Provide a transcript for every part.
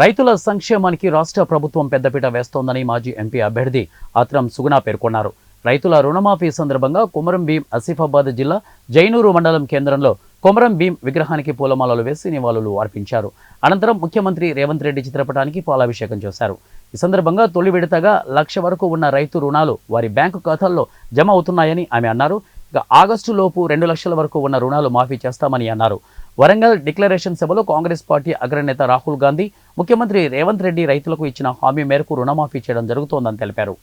రైతుల సంక్షేమానికి రాష్ట్ర ప్రభుత్వం పెద్దపీట వేస్తోందని మాజీ ఎంపీ అభ్యర్థి ఆత్రం సుగుణ పేర్కొన్నారు. రైతుల రుణమాఫీ సందర్భంగా కొమరం భీం ఆసిఫాబాద్ జిల్లా జైనూరు మండలం కేంద్రంలో కొమరం భీం విగ్రహానికి పూలమాలలు వేసి నివాళులు అర్పించారు. అనంతరం ముఖ్యమంత్రి రేవంత్ రెడ్డి చిత్రపటానికి పాలాభిషేకం చేశారు. ఈ సందర్భంగా తొలి విడతగా 1,00,000 వరకు ఉన్న రైతు రుణాలు వారి బ్యాంకు ఖాతాల్లో జమ అవుతున్నాయని ఆమె అన్నారు. ఆగస్టు లోపు 2 లక్షల వరకు ఉన్న రుణాలు మాఫీ చేస్తామని అన్నారు. వరంగల్ డిక్లరేషన్ సభలో కాంగ్రెస్ పార్టీ అగ్రనేత రాహుల్ గాంధీ ముఖ్యమంత్రి రేవంత్ రెడ్డి రైతులకు ఇచ్చిన హామీ మేరకు రుణమాఫీ చేయడం జరుగుతోందని తెలిపారు.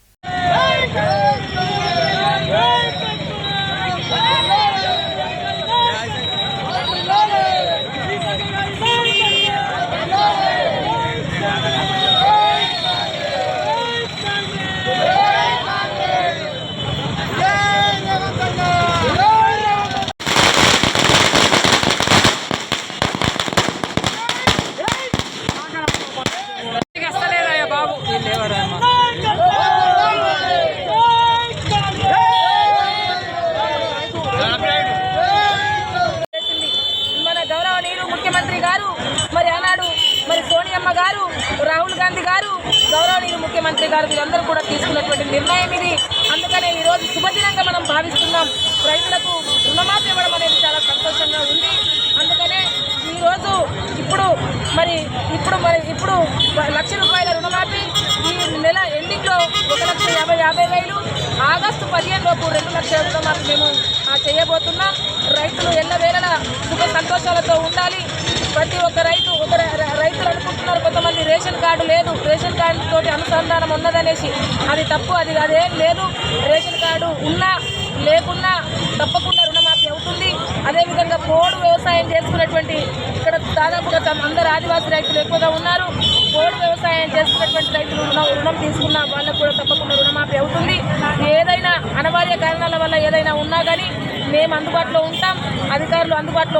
ముఖ్యమంత్రి గారు మరి ఆనాడు మరి సోనియమ్మ గారు, రాహుల్ గాంధీ గారు, గౌరవనీయులు ముఖ్యమంత్రి గారు వీరందరూ కూడా తీసుకున్నటువంటి నిర్ణయం ఇది. అందుకనే ఈరోజు శుభదినంగా మనం భావిస్తున్నాం. రైతులకు రుణమాఫీ ఇవ్వడం అనేది చాలా సంతోషంగా ఉంది. అందుకనే ఈరోజు ఇప్పుడు 1,00,000 రూపాయల రుణమాఫీ ఈ నెల ఎండింగ్లో 1,50,000 ఆగస్టు 15 లోపు 2 లక్షల రుణమాఫీ మేము చేయబోతున్నాం. రైతులు ఎల్లవేళలా సుఖ సంతోషాలతో ఉండాలి. ప్రతి ఒక్క రైతులు అనుకుంటున్నారు కొంతమంది రేషన్ కార్డు లేదు, రేషన్ కార్డు తోటి అనుసంధానం ఉన్నదనేసి. అది తప్పు, అదేం లేదు. రేషన్ కార్డు ఉన్నా లేకున్నా తప్పకుండా రుణమాఫీ అవుతుంది. అదేవిధంగా పోడు వ్యవసాయం చేసుకున్నటువంటి ఇక్కడ దాదాపుగా అందరు ఆదివాసీ రైతులు ఎక్కువగా ఉన్నారు. పోడు వ్యవసాయం చేసుకున్నటువంటి రైతులు రుణం తీసుకున్న వాళ్ళకు కూడా తప్పకుండా రుణమాఫీ అవుతుంది. ఏదైనా అనివార్య కారణాల వల్ల ఏదైనా ఉన్నా కానీ మేము అందుబాటులో ఉంటాం, అధికారులు అందుబాటులో